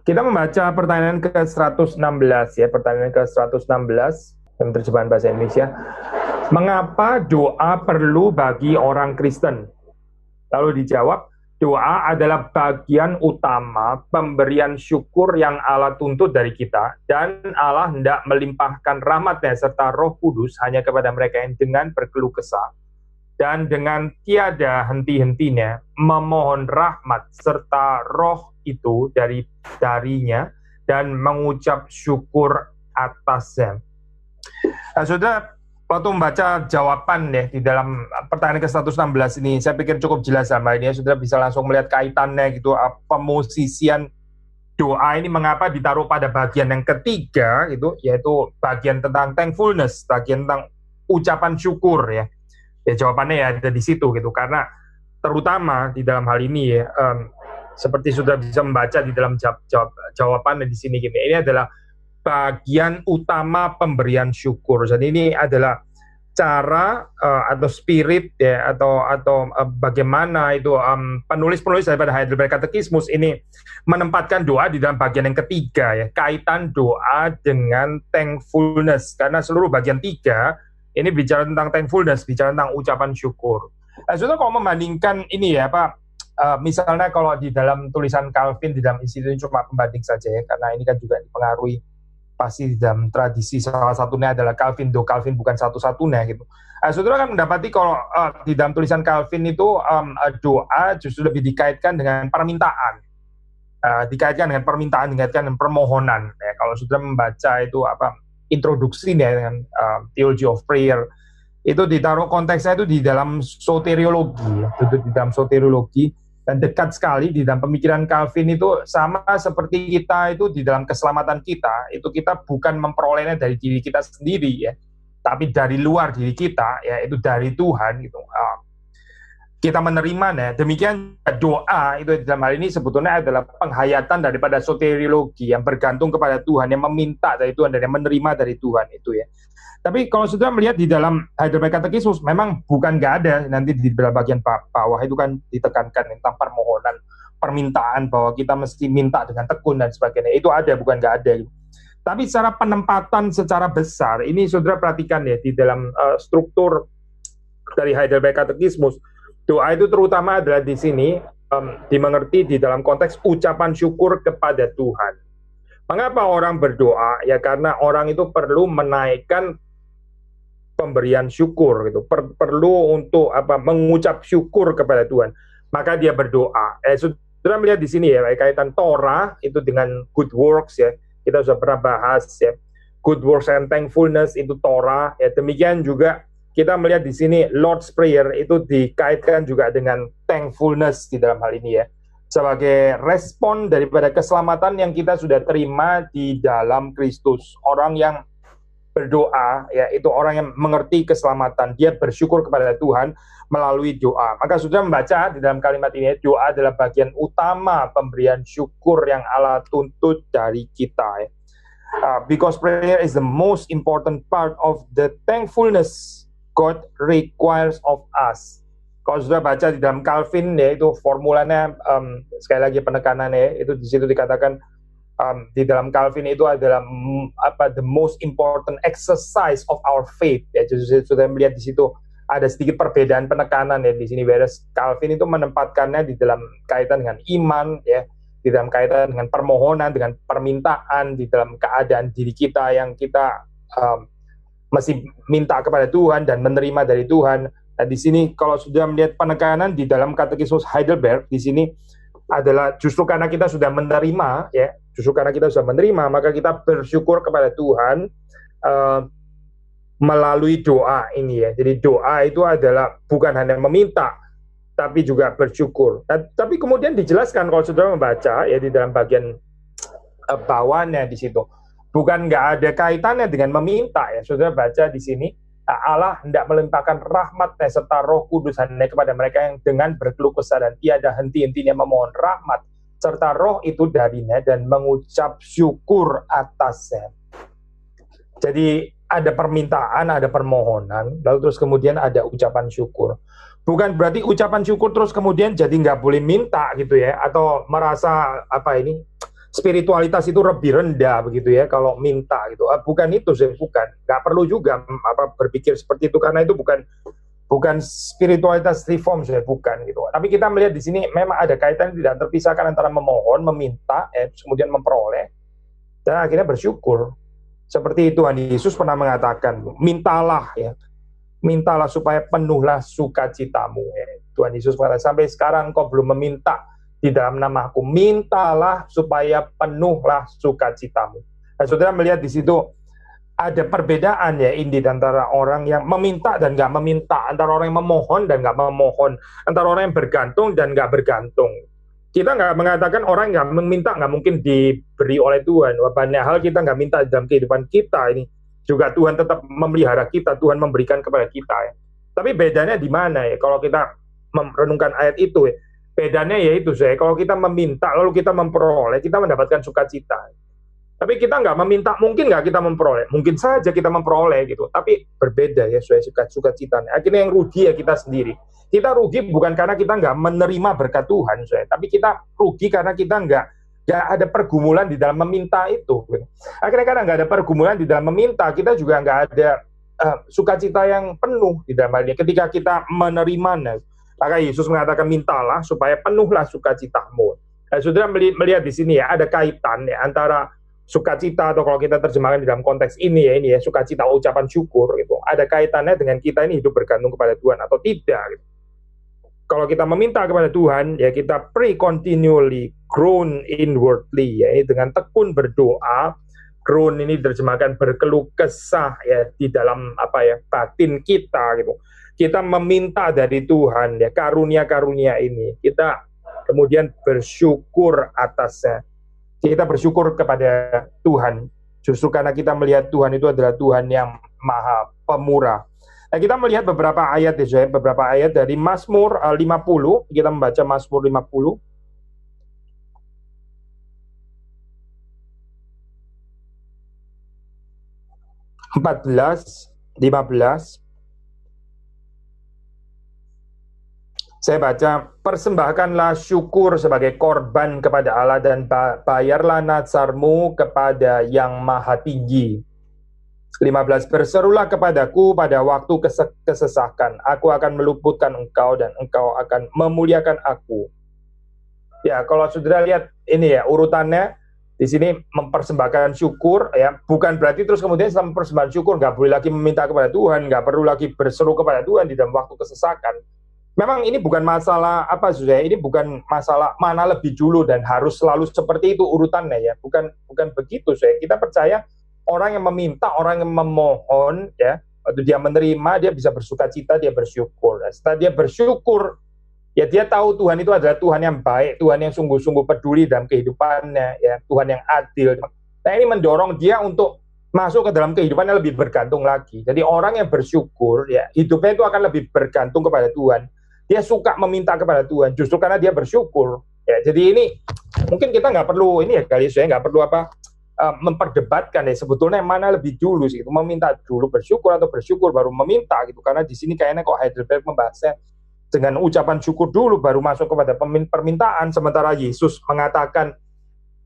Kita membaca pertanyaan ke-116 ya, pertanyaan ke-116 dalam terjemahan bahasa Indonesia. Mengapa doa perlu bagi orang Kristen? Lalu dijawab, doa adalah bagian utama pemberian syukur yang Allah tuntut dari kita, dan Allah hendak melimpahkan rahmat-Nya serta Roh Kudus hanya kepada mereka yang dengan berkeluh kesah dan dengan tiada henti-hentinya memohon rahmat serta roh itu darinya dan mengucap syukur atasnya. Nah, saudara, waktu membaca jawaban ya di dalam pertanyaan ke-116 ini, saya pikir cukup jelas sama ini ya, saudara bisa langsung melihat kaitannya gitu, pemosisian doa ini mengapa ditaruh pada bagian yang ketiga gitu, yaitu bagian tentang thankfulness, bagian tentang ucapan syukur ya. Ya jawabannya ya ada di situ gitu, karena terutama di dalam hal ini ya, seperti sudah bisa membaca di dalam jawabannya di sini gini, ini adalah bagian utama pemberian syukur. Jadi ini adalah cara atau spirit ya atau bagaimana itu penulis-penulis daripada Heidelberg Katekismus ini menempatkan doa di dalam bagian yang ketiga ya, kaitan doa dengan thankfulness, karena seluruh bagian tiga ini bicara tentang thankfulness, bicara tentang ucapan syukur. Nah, saudara kalau membandingkan ini ya Pak, misalnya kalau di dalam tulisan Calvin di dalam institut ini cuma pembanding saja ya, karena ini kan juga dipengaruhi pasti di dalam tradisi, salah satunya adalah Calvin, Calvin bukan satu-satunya gitu. Nah, saudara kan mendapati kalau di dalam tulisan Calvin itu doa justru lebih dikaitkan dengan permintaan, dikaitkan dengan permintaan, dikaitkan dengan permohonan. Ya, kalau saudara membaca itu introduksinya dengan Theology of Prayer, itu ditaruh konteksnya itu di dalam soteriologi, itu di dalam soteriologi, dan dekat sekali di dalam pemikiran Calvin itu sama seperti kita itu di dalam keselamatan kita, itu kita bukan memperolehnya dari diri kita sendiri ya, tapi dari luar diri kita ya, itu dari Tuhan gitu. Kita menerimanya. Demikian doa itu dalam hal ini sebetulnya adalah penghayatan daripada soteriologi yang bergantung kepada Tuhan, yang meminta dari Tuhan dan yang menerima dari Tuhan itu ya. Tapi kalau sudah melihat di dalam Heidelberg Katekismus, memang bukan nggak ada, nanti di bagian bawah itu kan ditekankan tentang permohonan, permintaan bahwa kita mesti minta dengan tekun dan sebagainya. Itu ada, bukan nggak ada. Tapi secara penempatan secara besar, ini saudara perhatikan ya di dalam struktur dari Heidelberg Katekismus, doa itu terutama adalah di sini dimengerti di dalam konteks ucapan syukur kepada Tuhan. Mengapa orang berdoa? Ya karena orang itu perlu menaikkan pemberian syukur gitu, perlu untuk mengucap syukur kepada Tuhan. Maka dia berdoa. Sudah melihat di sini ya kaitan Torah itu dengan good works ya. Kita sudah pernah bahas ya. Good works and thankfulness itu Torah ya. Demikian juga kita melihat di sini Lord's Prayer itu dikaitkan juga dengan thankfulness di dalam hal ini ya, sebagai respon daripada keselamatan yang kita sudah terima di dalam Kristus. Orang yang berdoa ya itu orang yang mengerti keselamatan, dia bersyukur kepada Tuhan melalui doa. Maka sudah membaca di dalam kalimat ini, doa adalah bagian utama pemberian syukur yang Allah tuntut dari kita ya. Because prayer is the most important part of the thankfulness God requires of us. Kalau sudah baca di dalam Calvin ya, itu formulanya sekali lagi penekanannya itu di situ dikatakan di dalam Calvin itu adalah the most important exercise of our faith ya. Jadi sudah melihat di situ ada sedikit perbedaan penekanan ya di sini, whereas Calvin itu menempatkannya di dalam kaitan dengan iman ya, di dalam kaitan dengan permohonan, dengan permintaan, di dalam keadaan diri kita yang kita masih minta kepada Tuhan dan menerima dari Tuhan. Nah, di sini kalau sudah melihat penekanan di dalam Katekismus Heidelberg di sini adalah justru karena kita sudah menerima ya, justru karena kita sudah menerima maka kita bersyukur kepada Tuhan melalui doa ini ya. Jadi doa itu adalah bukan hanya meminta tapi juga bersyukur. Nah, tapi kemudian dijelaskan kalau saudara membaca ya di dalam bagian bawahnya di situ, bukan nggak ada kaitannya dengan meminta ya. Saudara baca di sini, Allah hendak melimpahkan rahmat-Nya serta Roh Kudus hanya kepada mereka yang dengan berkeluh kesah dan tiada henti-hentinya memohon rahmat serta Roh itu darinya dan mengucap syukur atasnya. Jadi ada permintaan, ada permohonan, lalu terus kemudian ada ucapan syukur. Bukan berarti ucapan syukur terus kemudian jadi nggak boleh minta gitu ya, atau merasa spiritualitas itu lebih rendah begitu ya kalau minta gitu. Bukan itu saya, bukan. Nggak perlu juga berpikir seperti itu, karena itu bukan spiritualitas reform saya, bukan gitu. Tapi kita melihat di sini memang ada kaitan tidak terpisahkan antara memohon, meminta, kemudian memperoleh, dan akhirnya bersyukur. Seperti Tuhan Yesus pernah mengatakan, mintalah ya, mintalah supaya penuhlah sukacitamu. Tuhan Yesus mengatakan, sampai sekarang kau belum meminta di dalam namaku, mintalah supaya penuhlah sukacitamu. Nah, saudara melihat di situ ada perbedaan ya, Indi, antara orang yang meminta dan nggak meminta, antara orang yang memohon dan nggak memohon, antara orang yang bergantung dan nggak bergantung. Kita nggak mengatakan orang yang meminta nggak mungkin diberi oleh Tuhan. Banyak hal kita nggak minta dalam kehidupan kita ini. Juga Tuhan tetap memelihara kita, Tuhan memberikan kepada kita ya. Tapi bedanya di mana ya? Kalau kita merenungkan ayat itu ya, bedanya yaitu saya, kalau kita meminta lalu kita memperoleh, kita mendapatkan sukacita. Tapi kita nggak meminta, mungkin nggak kita memperoleh, mungkin saja kita memperoleh gitu. Tapi berbeda ya, saya sukacita. Akhirnya yang rugi ya kita sendiri. Kita rugi bukan karena kita nggak menerima berkat Tuhan, tapi kita rugi karena kita nggak ada pergumulan di dalam meminta itu. Akhirnya karena nggak ada pergumulan di dalam meminta, kita juga nggak ada sukacita yang penuh di dalam hal ini. Ketika kita menerimanya, maka Yesus mengatakan mintalah supaya penuhlah sukacitamu. Saudara melihat di sini ya, ada kaitan ya antara sukacita, atau kalau kita terjemahkan di dalam konteks ini ya sukacita ucapan syukur gitu. Ada kaitannya dengan kita ini hidup bergantung kepada Tuhan atau tidak gitu. Kalau kita meminta kepada Tuhan, ya kita pray continually, groan inwardly, ya dengan tekun berdoa. Groan ini diterjemahkan berkeluh kesah ya di dalam batin kita gitu. Kita meminta dari Tuhan ya karunia-karunia ini. Kita kemudian bersyukur atasnya. Kita bersyukur kepada Tuhan. Justru karena kita melihat Tuhan itu adalah Tuhan yang maha pemurah. Nah, kita melihat beberapa ayat ya, beberapa ayat dari Mazmur 50. Kita membaca Mazmur 50. (14, 15). Saya baca, persembahkanlah syukur sebagai korban kepada Allah dan bayarlah nazarmu kepada yang maha tinggi. 15, berserulah kepadaku pada waktu kesesakan. Aku akan meluputkan engkau dan engkau akan memuliakan aku. Ya, kalau saudara lihat ini ya urutannya di sini mempersembahkan syukur ya, bukan berarti terus kemudian setelah mempersembahkan syukur nggak boleh lagi meminta kepada Tuhan, nggak perlu lagi berseru kepada Tuhan di dalam waktu kesesakan. Memang ini bukan masalah saudara, ini bukan masalah mana lebih dulu dan harus selalu seperti itu urutannya ya, bukan begitu saya. Kita percaya orang yang meminta, orang yang memohon, ya, waktu dia menerima, dia bisa bersukacita, dia bersyukur. Setelah dia bersyukur, ya dia tahu Tuhan itu adalah Tuhan yang baik, Tuhan yang sungguh-sungguh peduli dalam kehidupannya, ya, Tuhan yang adil. Nah, ini mendorong dia untuk masuk ke dalam kehidupannya lebih bergantung lagi. Jadi orang yang bersyukur, ya, hidupnya itu akan lebih bergantung kepada Tuhan. Dia suka meminta kepada Tuhan, justru karena dia bersyukur. Ya, jadi ini mungkin kita nggak perlu ini ya kali saya nggak perlu memperdebatkan ya sebetulnya mana lebih dulu sih, itu meminta dulu bersyukur atau bersyukur baru meminta gitu, karena di sini kayaknya kok Heidelberg membahasnya dengan ucapan syukur dulu baru masuk kepada permintaan, sementara Yesus mengatakan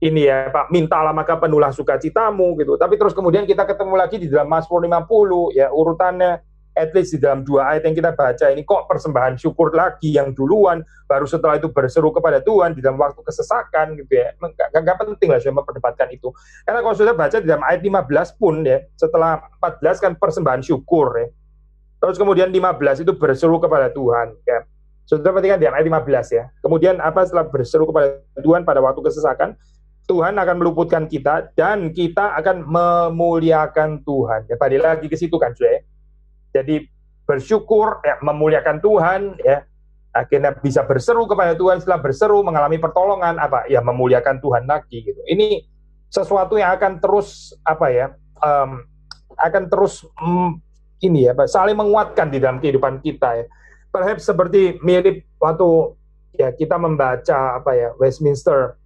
ini ya Pak, mintalah maka penuhlah sukacitamu gitu. Tapi terus kemudian kita ketemu lagi di dalam Mazmur 50 ya urutannya, at least di dalam 2 ayat yang kita baca ini kok persembahan syukur lagi yang duluan, baru setelah itu berseru kepada Tuhan di dalam waktu kesesakan gitu ya. Nggak penting lah saya memperdebatkan itu. Karena kalau sudah baca di dalam ayat 15 pun ya, setelah 14 kan persembahan syukur ya. Terus kemudian 15 itu berseru kepada Tuhan ya. Sudah perhatikan di ayat 15 ya. Kemudian setelah berseru kepada Tuhan pada waktu kesesakan, Tuhan akan meluputkan kita dan kita akan memuliakan Tuhan. Ya, balik lagi ke situ kan, sudah. Jadi bersyukur, ya, memuliakan Tuhan, ya, akhirnya bisa berseru kepada Tuhan, setelah berseru mengalami pertolongan, ya memuliakan Tuhan lagi gitu. Ini sesuatu yang akan terus ini ya, saling menguatkan di dalam kehidupan kita ya. Perhaps seperti mirip waktu ya kita membaca Westminster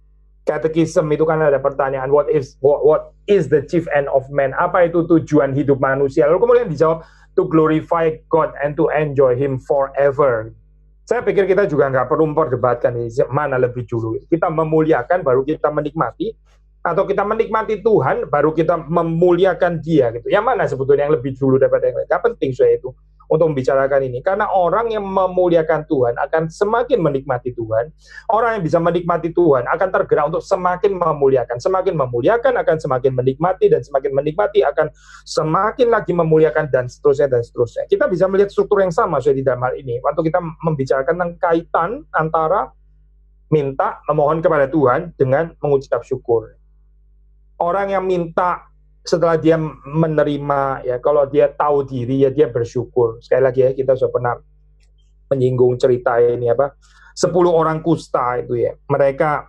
Catechism itu kan ada pertanyaan what is the chief end of man? Apa itu tujuan hidup manusia? Lalu kemudian dijawab to glorify God and to enjoy Him forever. Saya pikir kita juga nggak perlu memperdebatkan ini, mana lebih dulu. Kita memuliakan baru kita menikmati, atau kita menikmati Tuhan baru kita memuliakan Dia gitu. Yang mana sebetulnya yang lebih dulu daripada yang lain? Gak penting saya itu untuk membicarakan ini, karena orang yang memuliakan Tuhan akan semakin menikmati Tuhan. Orang yang bisa menikmati Tuhan akan tergerak untuk semakin memuliakan akan semakin menikmati, dan semakin menikmati akan semakin lagi memuliakan, dan seterusnya dan seterusnya. Kita bisa melihat struktur yang sama di dalam hal ini waktu kita membicarakan tentang kaitan antara minta, memohon kepada Tuhan dengan mengucap syukur. Orang yang minta setelah dia menerima, ya kalau dia tahu diri, ya dia bersyukur. Sekali lagi ya, kita sudah pernah menyinggung cerita ini 10 orang kusta itu ya, mereka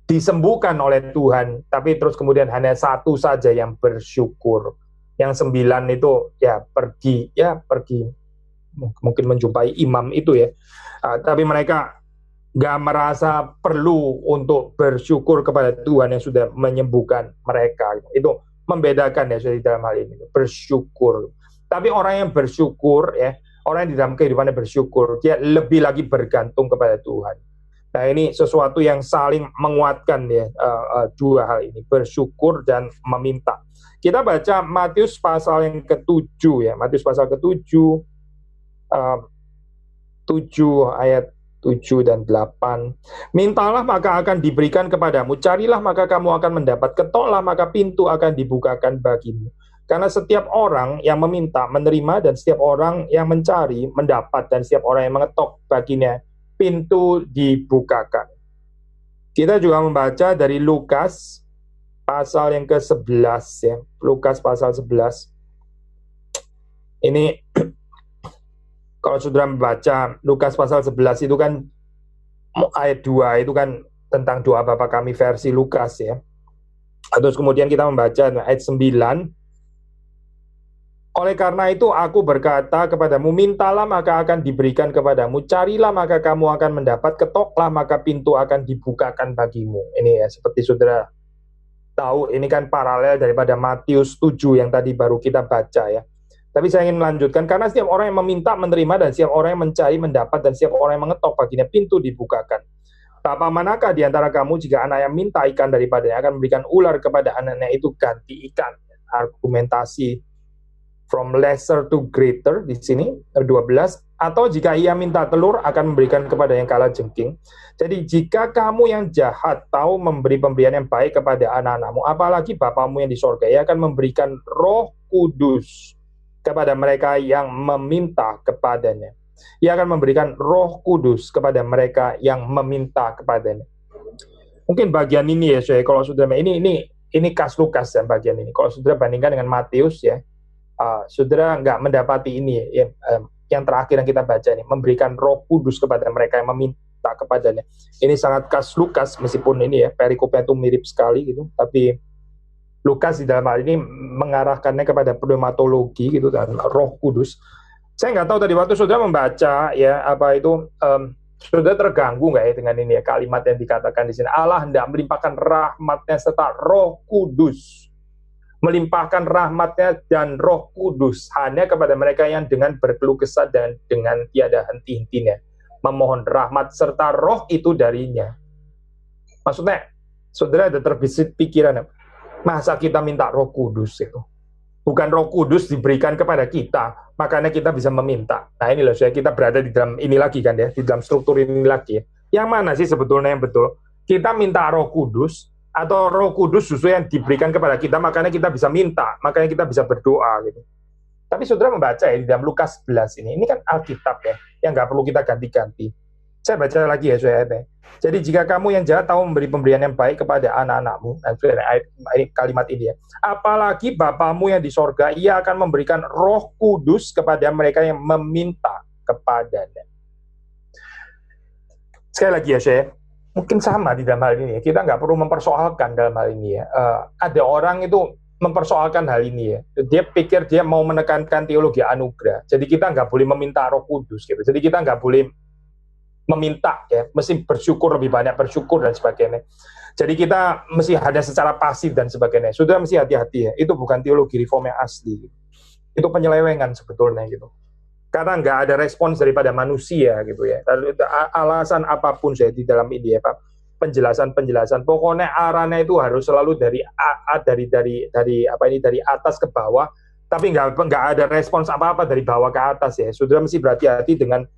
disembuhkan oleh Tuhan, tapi terus kemudian hanya satu saja yang bersyukur, yang 9 itu ya pergi mungkin menjumpai imam itu ya, tapi mereka nggak merasa perlu untuk bersyukur kepada Tuhan yang sudah menyembuhkan mereka. Itu membedakan ya di dalam hal ini, bersyukur. Tapi orang yang bersyukur ya, orang yang di dalam kehidupannya bersyukur, dia lebih lagi bergantung kepada Tuhan. Nah, ini sesuatu yang saling menguatkan ya, dua hal ini, bersyukur dan meminta. Kita baca Matius pasal yang ke-7 ya, Matius pasal ke-7 ayat 7 dan 8. Mintalah maka akan diberikan kepadamu, carilah maka kamu akan mendapat, ketoklah maka pintu akan dibukakan bagimu. Karena setiap orang yang meminta menerima, dan setiap orang yang mencari mendapat, dan setiap orang yang mengetok baginya pintu dibukakan. Kita juga membaca dari Lukas pasal yang ke-11 ya. Lukas pasal 11. Ini kalau saudara membaca Lukas pasal 11 itu kan ayat 2 itu kan tentang doa Bapa kami versi Lukas ya. Terus kemudian kita membaca ayat 9. Oleh karena itu aku berkata kepadamu, mintalah maka akan diberikan kepadamu, carilah maka kamu akan mendapat, ketoklah maka pintu akan dibukakan bagimu. Ini ya, seperti saudara tahu, ini kan paralel daripada Matius 7 yang tadi baru kita baca ya. Tapi saya ingin melanjutkan, karena setiap orang yang meminta menerima, dan setiap orang yang mencari mendapat, dan setiap orang yang mengetok baginya pintu dibukakan. Bapa manakah di antara kamu jika anak yang minta ikan daripadanya akan memberikan ular kepada anaknya itu ganti ikan? Argumentasi from lesser to greater di sini 12. Atau jika ia minta telur akan memberikan kepada yang kalajengking. Jadi jika kamu yang jahat tahu memberi pemberian yang baik kepada anak-anakmu, apalagi Bapamu yang di sorga, ia akan memberikan Roh Kudus kepada mereka yang meminta kepadanya. Ia akan memberikan Roh Kudus kepada mereka yang meminta kepadanya. Mungkin bagian ini ya, kalau saudara ini kas Lukas ya bagian ini. Kalau saudara bandingkan dengan Matius ya, saudara nggak mendapati ini ya, yang terakhir yang kita baca ini, memberikan Roh Kudus kepada mereka yang meminta kepadanya. Ini sangat kas Lukas, meskipun ini ya perikopnya itu mirip sekali gitu, tapi Lukas di dalam hal ini mengarahkannya kepada pneumatologi gitu dan Roh Kudus. Saya nggak tahu tadi waktu saudara membaca ya saudara terganggu nggak ya dengan ini ya kalimat yang dikatakan di sini, Allah hendak melimpahkan rahmatnya serta Roh Kudus, melimpahkan rahmatnya dan Roh Kudus hanya kepada mereka yang dengan berkeluh kesah dan dengan tiada henti-hentinya memohon rahmat serta Roh itu darinya. Maksudnya saudara ada terbesit pikiran, masa kita minta Roh Kudus itu? Bukan Roh Kudus diberikan kepada kita, makanya kita bisa meminta. Nah ini loh, kita berada di dalam ini lagi kan ya, di dalam struktur ini lagi ya. Yang mana sih sebetulnya yang betul? Kita minta Roh Kudus, atau Roh Kudus justru yang diberikan kepada kita, makanya kita bisa minta, makanya kita bisa berdoa gitu. Tapi saudara membaca ya di dalam Lukas 11 ini kan Alkitab ya, yang nggak perlu kita ganti-ganti. Saya baca lagi ya saudara. Jadi jika kamu yang jahat tahu memberi pemberian yang baik kepada anak-anakmu, kalimat ini ya, apalagi Bapamu yang di sorga, ia akan memberikan Roh Kudus kepada mereka yang meminta kepadanya. Sekali lagi ya saya, mungkin sama di dalam hal ini ya, kita nggak perlu mempersoalkan dalam hal ini ya. Ada orang itu mempersoalkan hal ini ya, dia pikir dia mau menekankan teologi anugerah, jadi kita nggak boleh meminta Roh Kudus gitu, jadi kita nggak boleh meminta ya, mesti bersyukur, lebih banyak bersyukur dan sebagainya. Jadi kita mesti hanya secara pasif dan sebagainya. Sudah mesti hati-hati ya. Itu bukan teologi reform yang asli. Itu penyelewengan sebetulnya gitu. karena nggak ada respons daripada manusia gitu ya. Alasan apapun saya di dalam ini ya Pak, penjelasan pokoknya arahnya itu harus selalu dari dari atas ke bawah, tapi nggak ada respons apa-apa dari bawah ke atas ya. Saudara mesti berhati-hati dengan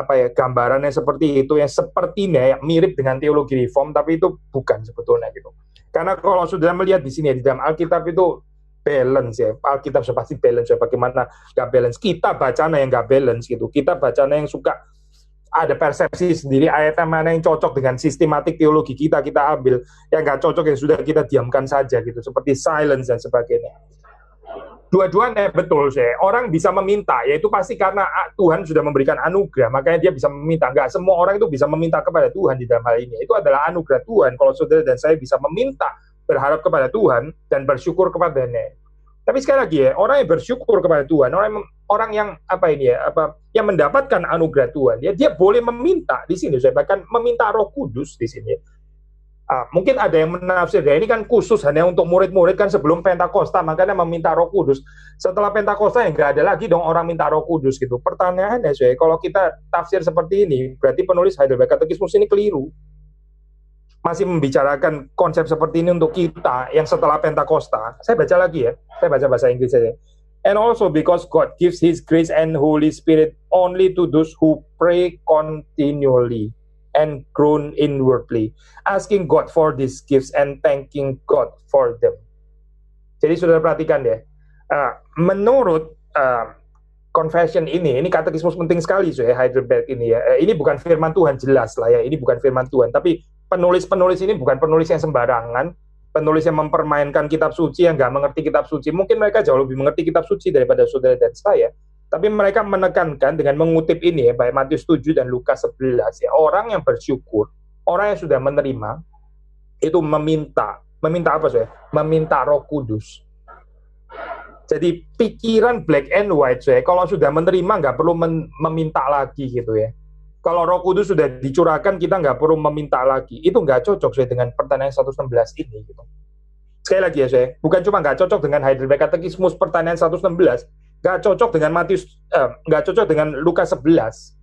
gambarannya seperti itu, yang sepertinya mirip dengan teologi reform, tapi itu bukan sebetulnya gitu. Karena kalau sudah melihat di sini di dalam Alkitab itu balance ya, Alkitab sudah pasti balance ya. Bagaimana nggak balance? Kita bacanya yang nggak balance gitu. Kita bacanya yang suka ada persepsi sendiri, ayatnya mana yang cocok dengan sistematik teologi kita ambil, yang nggak cocok yang sudah kita diamkan saja gitu, seperti silence dan sebagainya. Dua-duanya betul sih. Orang bisa meminta, yaitu pasti karena Tuhan sudah memberikan anugerah, makanya dia bisa meminta. Nggak semua orang itu bisa meminta kepada Tuhan di dalam hal ini. Itu adalah anugerah Tuhan. Kalau saudara dan saya bisa meminta, berharap kepada Tuhan dan bersyukur kepadanya. Tapi sekali lagi ya, orang yang bersyukur kepada Tuhan, orang yang yang mendapatkan anugerah Tuhan, ya dia boleh meminta di sini. Saya bahkan meminta Roh Kudus di sini. Mungkin ada yang menafsir, ya ini kan khusus hanya untuk murid-murid kan sebelum Pentakosta, makanya meminta Roh Kudus. Setelah Pentakosta ya nggak ada lagi dong orang minta Roh Kudus gitu. Pertanyaannya, saya kalau kita tafsir seperti ini, berarti penulis Heidelberg Katekismus ini keliru. Masih membicarakan konsep seperti ini untuk kita yang setelah Pentakosta. Saya baca lagi ya, saya baca bahasa Inggris saja. And also because God gives His grace and Holy Spirit only to those who pray continually and groan inwardly, asking God for these gifts and thanking God for them. Jadi saudara perhatikan ya, menurut confession ini katekismus penting sekali ya, Heidelberg ini ya. Ini bukan firman Tuhan, jelas lah ya, ini bukan firman Tuhan, tapi penulis ini bukan penulis yang sembarangan, penulis yang mempermainkan kitab suci, yang nggak mengerti kitab suci. Mungkin mereka jauh lebih mengerti kitab suci daripada saudara dan saya, tapi mereka menekankan dengan mengutip ini ya, baik Matius 7 dan Lukas 11 ya, orang yang bersyukur, orang yang sudah menerima, itu meminta apa saya? Meminta Roh Kudus. Jadi pikiran black and white saya, kalau sudah menerima nggak perlu meminta lagi gitu ya. Kalau Roh Kudus sudah dicurahkan, kita nggak perlu meminta lagi. Itu nggak cocok saya dengan pertanyaan 116 ini. Gitu. Sekali lagi ya saya, bukan cuma nggak cocok dengan Heidelberg Katekismus pertanyaan 116, nggak cocok dengan nggak cocok dengan Lukas 11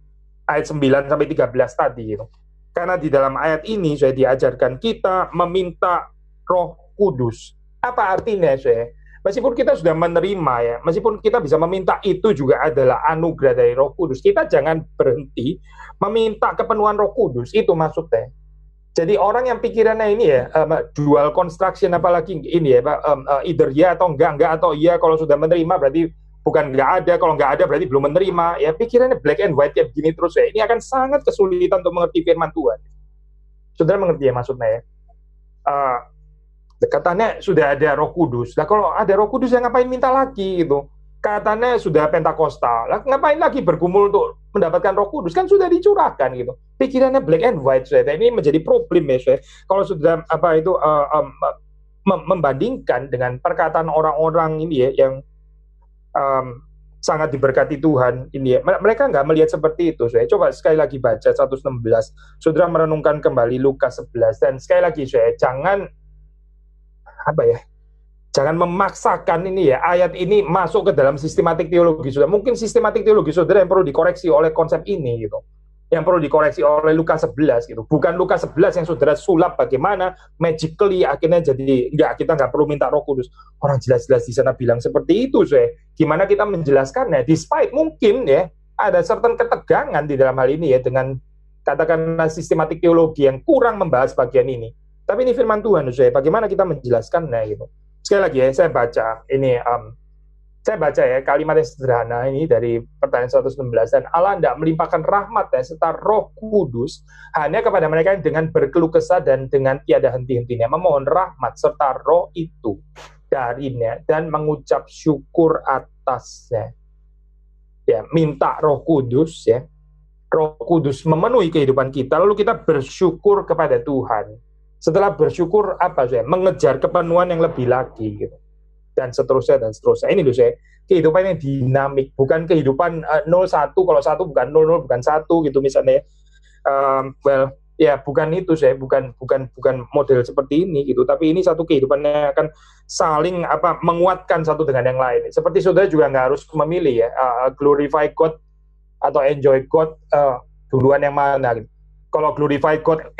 ayat 9 sampai 13 tadi. Gitu. Karena di dalam ayat ini saya diajarkan kita meminta Roh Kudus. Apa artinya saya? Meskipun kita sudah menerima ya, meskipun kita bisa meminta, itu juga adalah anugerah dari Roh Kudus. Kita jangan berhenti meminta kepenuhan Roh Kudus, itu maksudnya. Jadi orang yang pikirannya ini ya, dual construction apalagi ini ya, either ya atau enggak atau iya, kalau sudah menerima berarti bukan enggak ada, kalau enggak ada berarti belum menerima. Ya pikirannya black and white kayak begini terus ya, ini akan sangat kesulitan untuk mengerti firman Tuhan. Saudara mengerti ya maksudnya ya? Katanya sudah ada Roh Kudus. Lah kalau ada Roh Kudus yang ngapain minta lagi gitu? Katanya sudah Pentakosta. Lah ngapain lagi bergumul untuk mendapatkan Roh Kudus? Kan sudah dicurahkan gitu. Pikirannya black and white saya. Ini menjadi problem ya saya. Kalau sudah membandingkan dengan perkataan orang-orang ini ya yang sangat diberkati Tuhan ini ya. Mereka nggak melihat seperti itu. Saya coba sekali lagi baca 116. Saudara merenungkan kembali Lukas 11 dan sekali lagi saya jangan memaksakan ini ya, ayat ini masuk ke dalam sistematik teologi saudara. Mungkin sistematik teologi saudara yang perlu dikoreksi oleh konsep ini gitu. Yang perlu dikoreksi oleh Lukas 11 gitu. Bukan Lukas 11 yang saudara sulap bagaimana magically akhirnya jadi kita nggak perlu minta Roh Kudus. Orang jelas-jelas di sana bilang seperti itu saya. Gimana kita menjelaskannya? Despite mungkin ya ada certain ketegangan di dalam hal ini ya dengan katakanlah sistematik teologi yang kurang membahas bagian ini. Tapi ini firman Tuhan, saya bagaimana kita menjelaskannya gitu. Sekali lagi ya, saya baca ini, saya baca ya kalimat yang sederhana ini dari pertanyaan 116, dan Allah tidak melimpahkan rahmat-Nya serta Roh Kudus hanya kepada mereka yang dengan berkeluh kesah dan dengan tiada henti-hentinya memohon rahmat serta Roh itu darinya dan mengucap syukur atasnya. Ya, minta Roh Kudus ya. Roh Kudus memenuhi kehidupan kita, lalu kita bersyukur kepada Tuhan. Setelah bersyukur mengejar kepenuhan yang lebih lagi gitu. Dan seterusnya. Ini loh saya, kehidupan yang dinamik, bukan kehidupan 0-1, kalau 1 bukan 0, 0 bukan 1 gitu misalnya. ya bukan itu saya, bukan model seperti ini gitu, tapi ini satu kehidupan yang akan saling menguatkan satu dengan yang lain. Seperti saudara juga nggak harus memilih ya, glorify God atau enjoy God duluan yang mana gitu. Kalau glorify God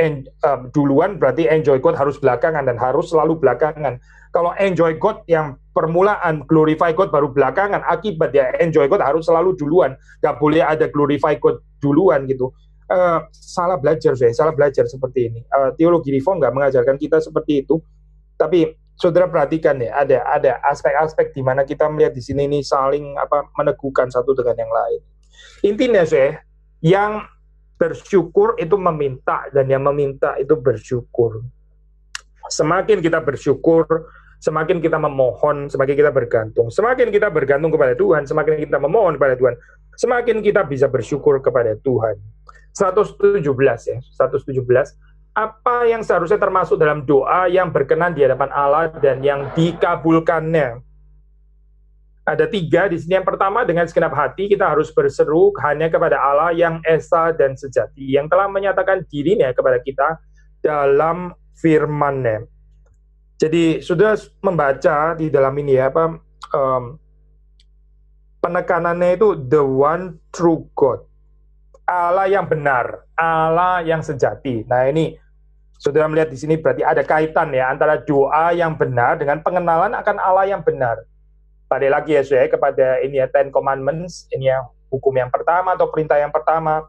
duluan berarti enjoy God harus belakangan dan harus selalu belakangan. Kalau enjoy God yang permulaan, glorify God baru belakangan, akibat ya enjoy God harus selalu duluan. Nggak boleh ada glorify God duluan gitu. Salah belajar seperti ini. Teologi Reform nggak mengajarkan kita seperti itu. Tapi saudara perhatikan ya, ada aspek-aspek di mana kita melihat di sini ini saling meneguhkan satu dengan yang lain. Intinya saya, yang bersyukur itu meminta dan yang meminta itu bersyukur. Semakin kita bersyukur, semakin kita memohon, semakin kita bergantung. Semakin kita bergantung kepada Tuhan, semakin kita memohon kepada Tuhan, semakin kita bisa bersyukur kepada Tuhan. 117 ya, 117. Apa yang seharusnya termasuk dalam doa yang berkenan di hadapan Allah dan yang dikabulkannya? Ada 3 di sini. Yang pertama, dengan segenap hati kita harus berseru hanya kepada Allah yang esa dan sejati, yang telah menyatakan dirinya kepada kita dalam firman-Nya. Jadi sudah membaca di dalam ini ya, penekanannya itu the one true God, Allah yang benar, Allah yang sejati. Nah ini saudara melihat di sini berarti ada kaitan ya antara doa yang benar dengan pengenalan akan Allah yang benar. Balik lagi ya saya kepada ini ya, Ten Commandments, ini ya hukum yang pertama atau perintah yang pertama.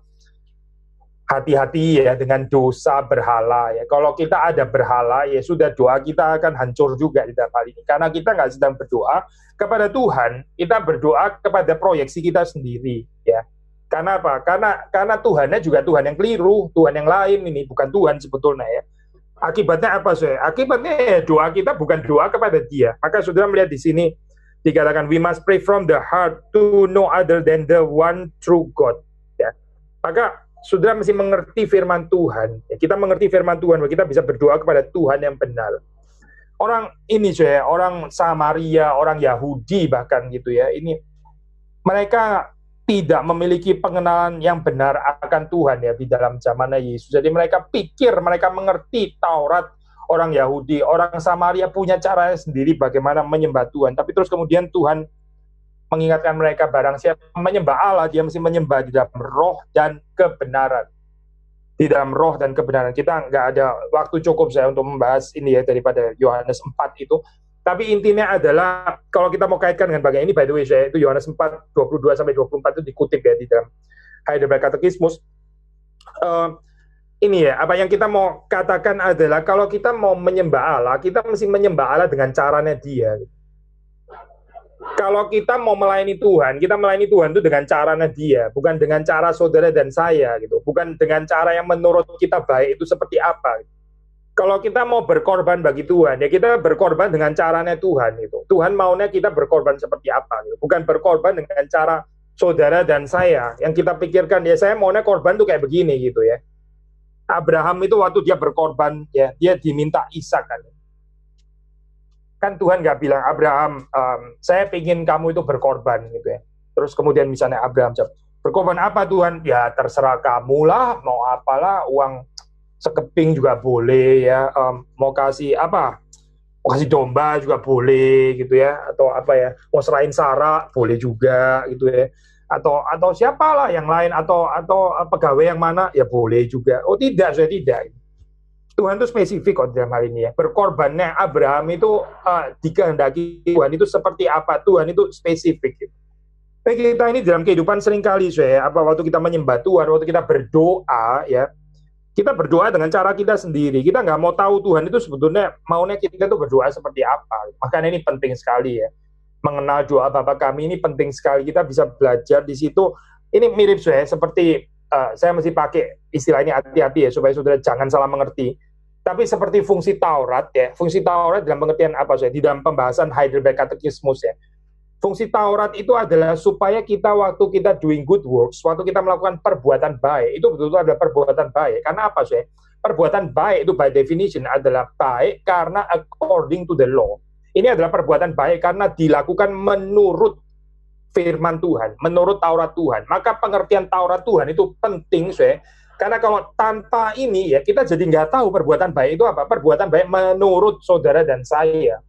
Hati-hati ya dengan dosa berhala ya. Kalau kita ada berhala ya sudah, doa kita akan hancur juga di dalam hal ini. Karena kita nggak sedang berdoa kepada Tuhan, kita berdoa kepada proyeksi kita sendiri ya. Karena apa? Karena Tuhannya juga Tuhan yang keliru, Tuhan yang lain, ini bukan Tuhan sebetulnya ya. Akibatnya apa sih? Akibatnya ya, doa kita bukan doa kepada Dia. Maka saudara melihat di sini dikatakan we must pray from the heart to no other than the one true God ya. Maka saudara mesti mengerti firman Tuhan. Ya, kita mengerti firman Tuhan, kita bisa berdoa kepada Tuhan yang benar. Orang ini saya, orang Samaria, orang Yahudi bahkan gitu ya, ini mereka tidak memiliki pengenalan yang benar akan Tuhan ya di dalam zaman Yesus. Jadi mereka pikir mereka mengerti Taurat. Orang Yahudi, orang Samaria punya cara sendiri bagaimana menyembah Tuhan. Tapi terus kemudian Tuhan mengingatkan mereka, barang siapa menyembah Allah, dia mesti menyembah di dalam roh dan kebenaran. Di dalam roh dan kebenaran. Kita nggak ada waktu cukup saya untuk membahas ini ya daripada Yohanes 4 itu. Tapi intinya adalah, kalau kita mau kaitkan dengan bagian ini, by the way, saya itu Yohanes 4, 22-24 itu dikutip ya di dalam Heidelberg Catechismus. Ini ya, apa yang kita mau katakan adalah, kalau kita mau menyembah Allah, kita mesti menyembah Allah dengan caranya Dia. Kalau kita mau melayani Tuhan, kita melayani Tuhan itu dengan caranya Dia, bukan dengan cara saudara dan saya gitu, bukan dengan cara yang menurut kita baik itu seperti apa. Kalau kita mau berkorban bagi Tuhan, ya kita berkorban dengan caranya Tuhan itu. Tuhan maunya kita berkorban seperti apa gitu, bukan berkorban dengan cara saudara dan saya. Yang kita pikirkan ya, saya maunya korban tuh kayak begini gitu ya. Abraham itu waktu dia berkorban ya, dia diminta Ishak kan Tuhan nggak bilang, Abraham, saya ingin kamu itu berkorban gitu ya. Terus kemudian misalnya Abraham jawab, berkorban apa Tuhan? Ya terserah kamu lah, mau apalah, uang sekeping juga boleh ya, mau kasih apa, mau kasih domba juga boleh gitu ya, atau apa ya, mau serahin Sarah boleh juga gitu ya, atau siapalah yang lain, atau pegawai yang mana ya boleh juga. Oh tidak, saya tidak. Tuhan itu spesifik kok dalam hal ini ya. Berkorbannya Abraham itu dikehendaki Tuhan itu seperti apa? Tuhan itu spesifik. Gitu. Nah, kita ini dalam kehidupan seringkali saya, waktu kita menyembah Tuhan, waktu kita berdoa ya, kita berdoa dengan cara kita sendiri. Kita nggak mau tahu Tuhan itu sebetulnya maunya kita itu berdoa seperti apa. Makanya ini penting sekali ya. Mengenal doa Bapa kami ini penting sekali. Kita bisa belajar di situ. Ini mirip saya seperti saya mesti pakai istilah ini hati-hati ya supaya saudara jangan salah mengerti. Tapi seperti fungsi Taurat ya. Fungsi Taurat dalam pengertian apa saya? Di dalam pembahasan Heidelberg Catechismus ya. Fungsi Taurat itu adalah supaya kita waktu kita doing good works, waktu kita melakukan perbuatan baik, itu betul-betul adalah perbuatan baik. Karena apa sih? Perbuatan baik itu by definition adalah baik karena according to the law. Ini adalah perbuatan baik karena dilakukan menurut firman Tuhan, menurut Taurat Tuhan. Maka pengertian Taurat Tuhan itu penting, Karena kalau tanpa ini ya kita jadi nggak tahu perbuatan baik itu apa. Perbuatan baik menurut saudara dan saya,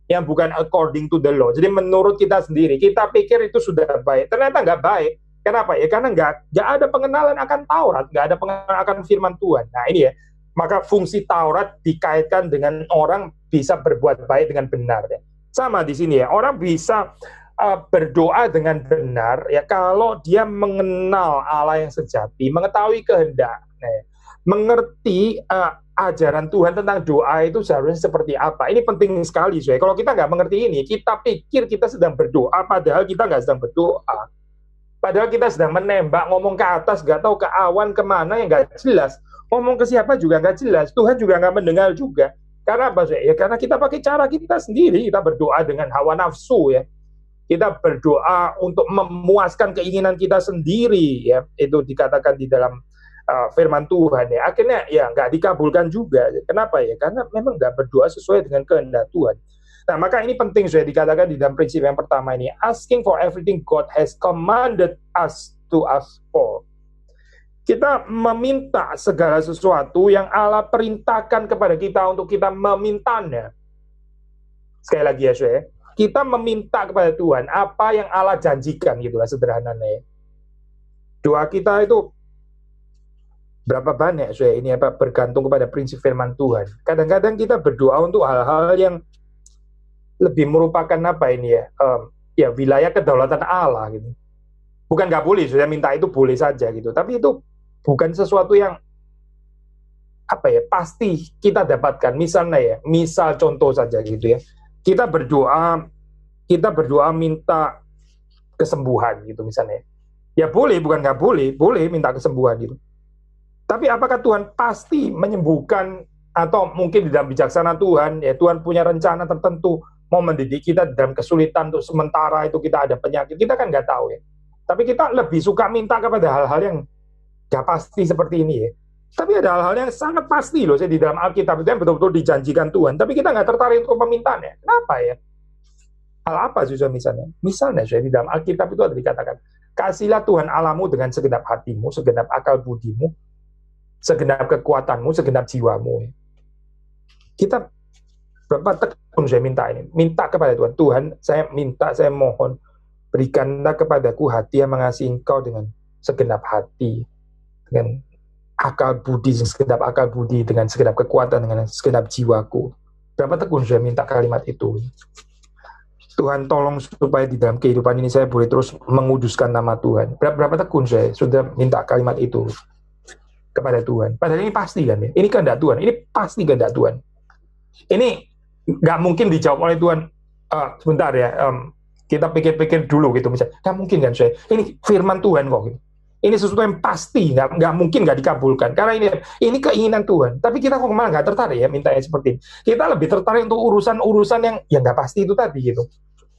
yang bukan according to the law. Jadi menurut kita sendiri, kita pikir itu sudah baik, ternyata nggak baik. Kenapa ya? Karena nggak ada pengenalan akan Taurat, nggak ada pengenalan akan firman Tuhan. Nah ini ya, maka fungsi Taurat dikaitkan dengan orang bisa berbuat baik dengan benar. Ya. Sama di sini ya, orang bisa berdoa dengan benar ya kalau dia mengenal Allah yang sejati, mengetahui kehendaknya, mengerti ajaran Tuhan tentang doa itu seharusnya seperti apa. Ini penting sekali, Zoe. Kalau kita nggak mengerti ini, kita pikir kita sedang berdoa, padahal kita nggak sedang berdoa. Padahal kita sedang menembak, ngomong ke atas, nggak tahu ke awan, kemana, yang nggak jelas. Ngomong ke siapa juga nggak jelas. Tuhan juga nggak mendengar juga. Karena apa, Zoe? Ya, karena kita pakai cara kita sendiri. Kita berdoa dengan hawa nafsu, ya. Kita berdoa untuk memuaskan keinginan kita sendiri, ya. Itu dikatakan di dalam firman Tuhan ya, akhirnya ya nggak dikabulkan juga. Kenapa ya? Karena memang nggak berdoa sesuai dengan kehendak Tuhan. Nah maka ini penting sudah dikatakan di dalam prinsip yang pertama ini, asking for everything God has commanded us to ask for. Kita meminta segala sesuatu yang Allah perintahkan kepada kita untuk kita memintanya. Sekali lagi ya saudara, kita meminta kepada Tuhan apa yang Allah janjikan, gitulah sederhananya. Doa kita itu berapa banyak saya ini apa bergantung kepada prinsip firman Tuhan. Kadang-kadang kita berdoa untuk hal-hal yang lebih merupakan apa ini ya, ya wilayah kedaulatan Allah gitu. Bukan nggak boleh, saya minta itu boleh saja gitu. Tapi itu bukan sesuatu yang apa ya pasti kita dapatkan. Misalnya ya, misal contoh saja gitu ya. Kita berdoa minta kesembuhan gitu misalnya. Ya boleh, bukan nggak boleh, boleh minta kesembuhan gitu. Tapi apakah Tuhan pasti menyembuhkan, atau mungkin di dalam bijaksana Tuhan, ya Tuhan punya rencana tertentu mau mendidik kita dalam kesulitan untuk sementara itu kita ada penyakit, kita kan nggak tahu ya. Tapi kita lebih suka minta kepada hal-hal yang nggak pasti seperti ini ya. Tapi ada hal-hal yang sangat pasti loh, saya di dalam Alkitab itu yang betul-betul dijanjikan Tuhan, tapi kita nggak tertarik untuk memintaannya. Kenapa ya? Hal apa sih misalnya? Misalnya saya di dalam Alkitab itu ada dikatakan, kasihlah Tuhan Allahmu dengan segenap hatimu, segenap akal budimu, segenap kekuatanmu, segenap jiwamu. Kita berapa tekun saya minta ini, minta kepada Tuhan. Tuhan, saya minta, saya mohon, berikanlah kepadaku hati yang mengasihi Engkau dengan segenap hati, dengan akal budi, segenap akal budi, dengan segenap kekuatan, dengan segenap jiwaku. Berapa tekun saya minta kalimat itu. Tuhan tolong supaya di dalam kehidupan ini saya boleh terus menguduskan nama Tuhan. Berapa tekun saya sudah minta kalimat itu kepada Tuhan. Padahal ini pasti kan ya. Ini kehendak Tuhan. Ini pasti kehendak Tuhan. Ini nggak mungkin dijawab oleh Tuhan. Sebentar ya. Kita pikir-pikir dulu gitu misalnya. Nggak mungkin kan saya. Ini firman Tuhan kok. Gitu. Ini sesuatu yang pasti. Nggak mungkin nggak dikabulkan. Karena ini keinginan Tuhan. Tapi kita kok malah nggak tertarik ya mintanya seperti ini. Kita lebih tertarik untuk urusan-urusan yang nggak pasti itu tadi gitu.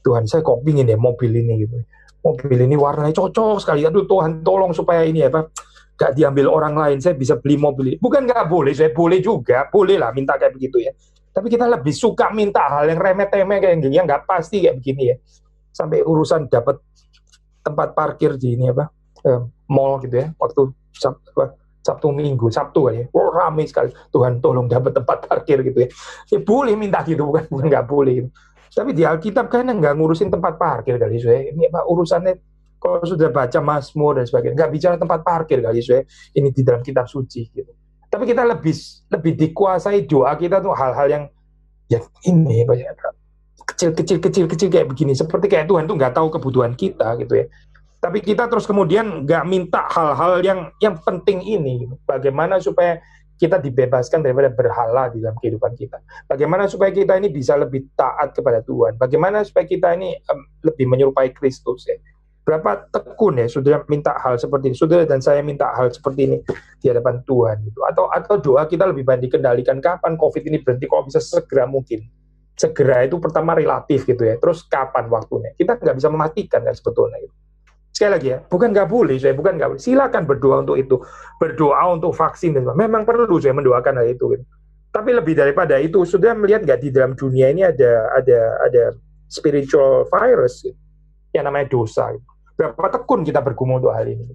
Tuhan saya kok pingin ya mobil ini gitu. Mobil ini warnanya cocok sekali. Aduh Tuhan tolong supaya ini apa. Gak diambil orang lain, saya bisa beli mobil. Bukan nggak boleh, saya boleh juga, boleh lah minta kayak begitu ya. Tapi kita lebih suka minta hal yang remeh-temeh kayak gini, yang nggak pasti kayak begini ya. Sampai urusan dapat tempat parkir di ini apa, mall gitu ya, waktu Sabtu Minggu, Sabtu kan ya, ramai sekali. Tuhan tolong dapat tempat parkir gitu ya. Ya boleh minta gitu, bukan nggak boleh gitu. Tapi di Alkitab kayaknya nggak ngurusin tempat parkir kali saya. Ini apa urusannya? Kalau sudah baca Mazmur dan sebagainya, nggak bicara tempat parkir kali saya, ini di dalam kitab suci gitu. Tapi kita lebih dikuasai doa kita tuh hal-hal yang ini banyak kecil kayak begini, seperti kayak Tuhan tuh nggak tahu kebutuhan kita gitu ya. Tapi kita terus kemudian nggak minta hal-hal yang penting ini gitu. Bagaimana supaya kita dibebaskan daripada berhala di dalam kehidupan kita. Bagaimana supaya kita ini bisa lebih taat kepada Tuhan. Bagaimana supaya kita ini lebih menyerupai Kristus ya. Berapa tekun ya sudah minta hal seperti ini, saudara dan saya minta hal seperti ini di hadapan Tuhan gitu. Atau doa kita lebih banyak dikendalikan kapan COVID ini berhenti, kalau bisa segera mungkin. Segera itu pertama relatif gitu ya, terus kapan waktunya, kita nggak bisa memastikan kan sebetulnya gitu. Sekali lagi ya, bukan nggak boleh, silakan berdoa untuk itu, berdoa untuk vaksin dan sebagainya. Memang perlu saya mendoakan hal itu gitu. Tapi lebih daripada itu, sudah melihat nggak di dalam dunia ini ada spiritual virus gitu, yang namanya dosa gitu. Berapa tekun kita bergumul untuk hal ini.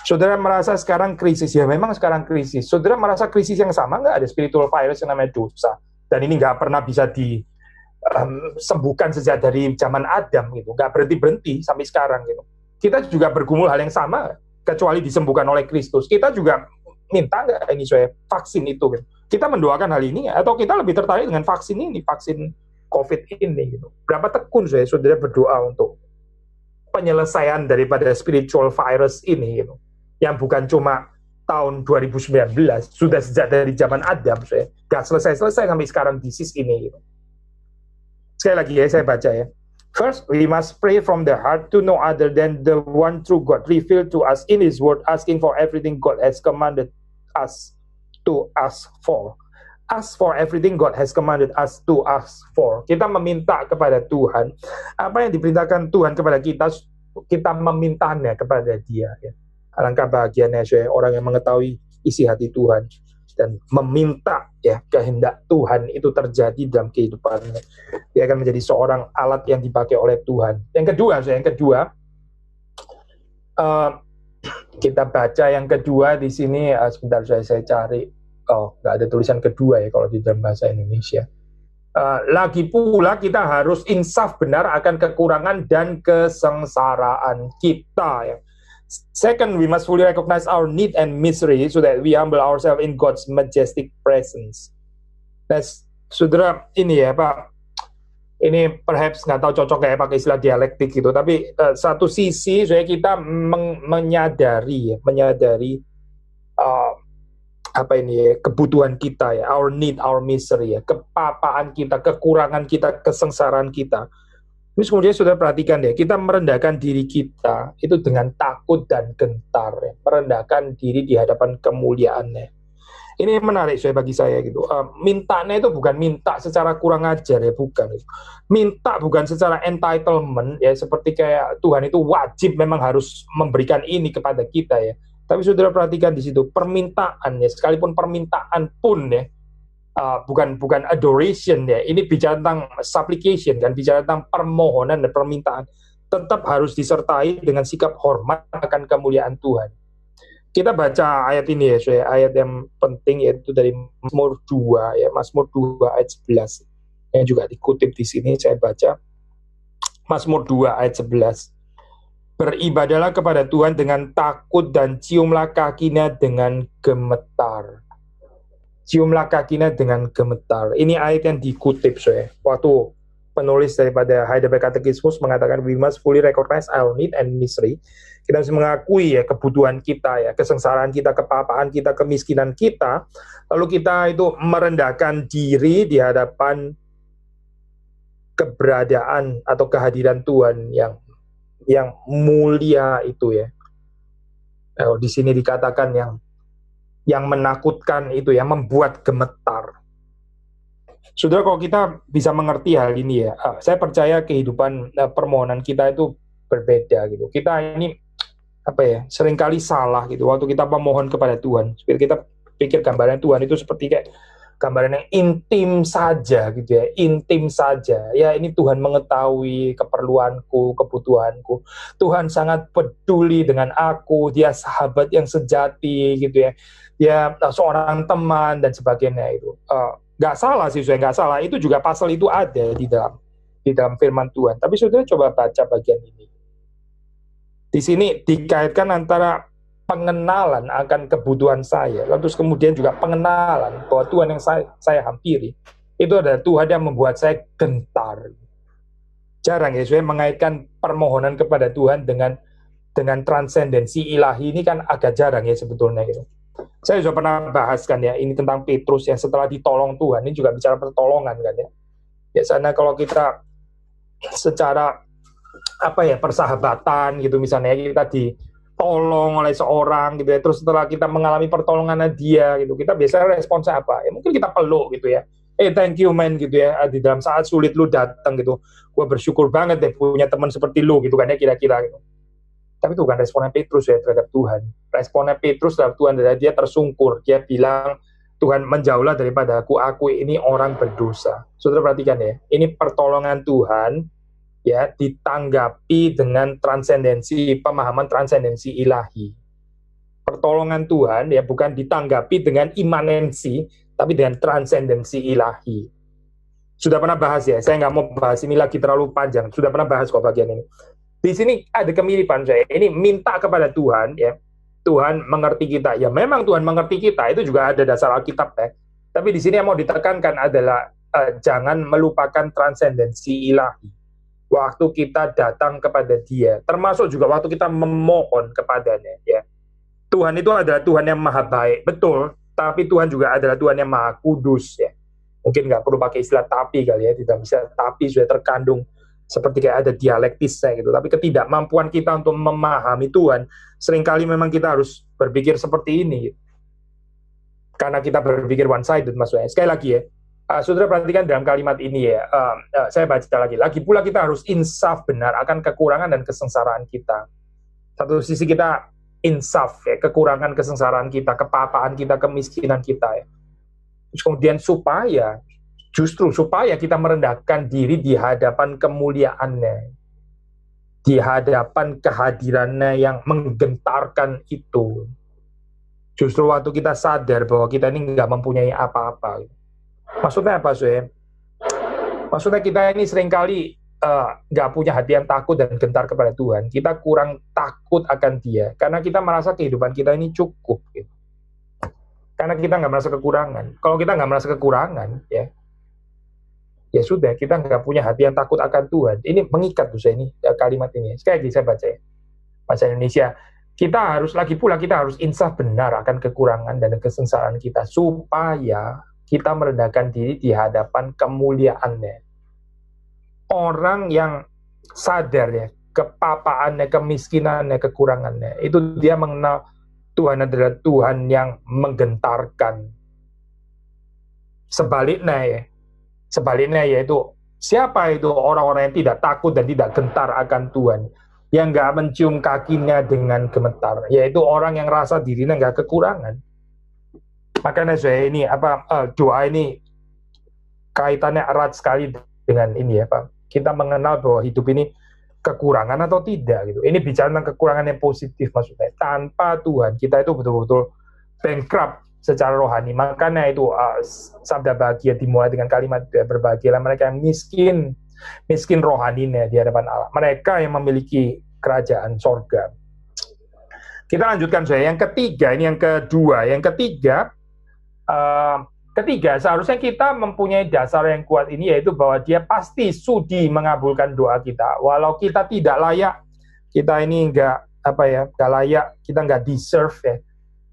Saudara merasa sekarang krisis, ya memang sekarang krisis. Saudara merasa krisis yang sama nggak? Ada spiritual virus yang namanya dosa. Dan ini nggak pernah bisa disembuhkan sejak dari zaman Adam gitu. Nggak berhenti-berhenti sampai sekarang gitu. Kita juga bergumul hal yang sama, kecuali disembuhkan oleh Kristus. Kita juga minta nggak ini saya vaksin itu gitu. Kita mendoakan hal ini atau kita lebih tertarik dengan vaksin ini, vaksin COVID ini gitu. Berapa tekun saya saudara berdoa untuk penyelesaian daripada spiritual virus ini gitu. Yang bukan cuma tahun 2019, sudah sejak dari zaman Adam saya nggak selesai-selesai sampai sekarang disease ini gitu. Sekali lagi ya saya baca ya. First, we must pray from the heart to no other than the one true God revealed to us in His Word, asking for everything God has commanded us to ask for. Ask for everything God has commanded us to ask for. Kita meminta kepada Tuhan apa yang diperintahkan Tuhan kepada kita memintanya kepada Dia. Ya. Alangkah bahagianya saya orang yang mengetahui isi hati Tuhan dan meminta ya kehendak Tuhan itu terjadi dalam kehidupannya. Dia akan menjadi seorang alat yang dipakai oleh Tuhan. Yang kedua, kita baca yang kedua di sini. Sebentar saya cari. Oh, nggak ada tulisan kedua ya kalau di dalam bahasa Indonesia. Lagi pula kita harus insaf benar akan kekurangan dan kesengsaraan kita ya. Second, we must fully recognize our need and misery so that we humble ourselves in God's majestic presence. Nah, saudara ini ya Pak, ini perhaps nggak tahu cocok kayak pakai istilah dialektik gitu, tapi satu sisi kita menyadari apa ini ya, kebutuhan kita ya, our need, our misery ya, kepapaan kita, kekurangan kita, kesengsaraan kita. Terus kemudian sudah perhatikan ya, kita merendahkan diri kita itu dengan takut dan gentar ya, merendahkan diri di hadapan kemuliaannya. Ini menarik bagi saya gitu. Mintanya itu bukan minta secara kurang ajar ya, bukan. Minta bukan secara entitlement ya, seperti kayak Tuhan itu wajib memang harus memberikan ini kepada kita ya. Tapi saudara perhatikan di situ permintaan ya, sekalipun permintaan pun ya, bukan adoration ya, ini bicara tentang supplication kan, bicara tentang permohonan dan permintaan, tetap harus disertai dengan sikap hormat akan kemuliaan Tuhan. Kita baca ayat ini ya, ayat yang penting yaitu dari Mazmur 2 ya, Mazmur 2 ayat 11 yang juga dikutip di sini. Saya baca Mazmur 2 ayat 11. Beribadalah kepada Tuhan dengan takut dan ciumlah kakinya dengan gemetar. Ciumlah kakinya dengan gemetar. Ini ayat yang dikutip waktu penulis daripada Heidelberg Catechismus mengatakan we must fully recognize our need and misery. Kita harus mengakui ya kebutuhan kita ya, kesengsaraan kita, kepapaan kita, kemiskinan kita. Lalu kita itu merendahkan diri di hadapan keberadaan atau kehadiran Tuhan yang mulia itu ya. Di sini dikatakan yang menakutkan itu ya, membuat gemetar. Saudara, kalau kita bisa mengerti hal ini ya, saya percaya kehidupan permohonan kita itu berbeda gitu. Kita ini seringkali salah gitu waktu kita memohon kepada Tuhan. Kita pikir gambaran Tuhan itu seperti kayak gambaran yang intim saja gitu ya, intim saja. Ya ini Tuhan mengetahui keperluanku, kebutuhanku. Tuhan sangat peduli dengan aku, Dia sahabat yang sejati gitu ya. Dia seorang teman dan sebagainya itu. Nggak salah sih, nggak salah. Itu juga pasal itu ada di dalam firman Tuhan. Tapi saudara coba baca bagian ini. Di sini dikaitkan antara pengenalan akan kebutuhan saya, lalu terus kemudian juga pengenalan bahwa Tuhan yang saya hampiri itu adalah Tuhan yang membuat saya gentar. Jarang ya saya mengaitkan permohonan kepada Tuhan dengan transendensi ilahi. Ini kan agak jarang ya sebetulnya gitu. Saya sudah pernah bahaskan ya, ini tentang Petrus yang setelah ditolong Tuhan, ini juga bicara pertolongan kan ya. Biasanya kalau kita secara persahabatan gitu, misalnya kita ditolong oleh seorang gitu ya, terus setelah kita mengalami pertolongan dia gitu, kita biasanya responsnya apa? Ya mungkin kita peluk gitu ya. Thank you man gitu ya, di dalam saat sulit lu datang gitu. Gue bersyukur banget deh punya teman seperti lu gitu kan ya, kira-kira gitu. Tapi itu bukan responnya Petrus ya terhadap Tuhan. Responnya Petrus terhadap Tuhan adalah dia tersungkur. Dia bilang, Tuhan menjauhlah daripada aku ini orang berdosa. Saudara perhatikan ya, ini pertolongan Tuhan ya ditanggapi dengan transendensi, pemahaman transendensi ilahi. pertolongan Tuhan, ya bukan ditanggapi dengan imanensi, tapi dengan transendensi ilahi. Sudah pernah bahas ya, saya nggak mau bahas ini lagi terlalu panjang, sudah pernah bahas kok bagian ini. Di sini ada kemiripan saya, ini minta kepada Tuhan, ya Tuhan mengerti kita, ya memang Tuhan mengerti kita, itu juga ada dasar Alkitab ya, tapi di sini yang mau ditekankan adalah jangan melupakan transendensi ilahi. Waktu kita datang kepada Dia, termasuk juga waktu kita memohon kepadanya, ya. Tuhan itu adalah Tuhan yang maha baik, betul, tapi Tuhan juga adalah Tuhan yang maha kudus, ya. Mungkin nggak perlu pakai istilah tapi kali ya, tidak bisa tapi sudah terkandung seperti kayak ada dialektisnya gitu. Tapi ketidakmampuan kita untuk memahami Tuhan, seringkali memang kita harus berpikir seperti ini, gitu. Karena kita berpikir one-sided maksudnya. Sekali lagi ya, saudara perhatikan dalam kalimat ini ya, saya baca lagi. Lagi pula kita harus insaf benar akan kekurangan dan kesengsaraan kita. Satu sisi kita insaf ya, kekurangan kesengsaraan kita, kepapaan kita, kemiskinan kita ya. Terus kemudian supaya kita merendahkan diri di hadapan kemuliaannya, di hadapan kehadirannya yang menggentarkan itu. Justru waktu kita sadar bahwa kita ini nggak mempunyai apa-apa. Maksudnya apa, Soe? Maksudnya kita ini seringkali nggak punya hati yang takut dan gentar kepada Tuhan. Kita kurang takut akan Dia, karena kita merasa kehidupan kita ini cukup. Gitu. Karena kita nggak merasa kekurangan. Kalau kita nggak merasa kekurangan, ya sudah, kita nggak punya hati yang takut akan Tuhan. Ini mengikat tuh saya ini kalimat ini. Sekali lagi saya baca ya, bahasa Indonesia. Kita harus insaf benar akan kekurangan dan kesengsaraan kita, supaya kita merendahkan diri di hadapan kemuliaannya. Orang yang sadar ya, kepapaannya, kemiskinannya, kekurangannya, itu dia mengenal Tuhan adalah Tuhan yang menggentarkan. Sebaliknya yaitu siapa itu orang-orang yang tidak takut dan tidak gentar akan Tuhan, yang nggak mencium kakinya dengan gemetar, yaitu orang yang rasa dirinya nggak kekurangan. Makanya saya ini doa ini kaitannya erat sekali dengan ini ya Pak. Kita mengenal bahwa hidup ini kekurangan atau tidak gitu. Ini bicara tentang kekurangan yang positif maksudnya. Tanpa Tuhan kita itu betul-betul bankrupt secara rohani. Makanya itu sabda bahagia dimulai dengan kalimat berbahagialah mereka yang miskin rohaninya di hadapan Allah. Mereka yang memiliki kerajaan sorga. Kita lanjutkan saya. Yang ketiga, ini yang kedua. Yang ketiga, seharusnya kita mempunyai dasar yang kuat ini, yaitu bahwa Dia pasti sudi mengabulkan doa kita. Walau kita tidak layak, kita ini nggak layak, kita nggak deserve ya.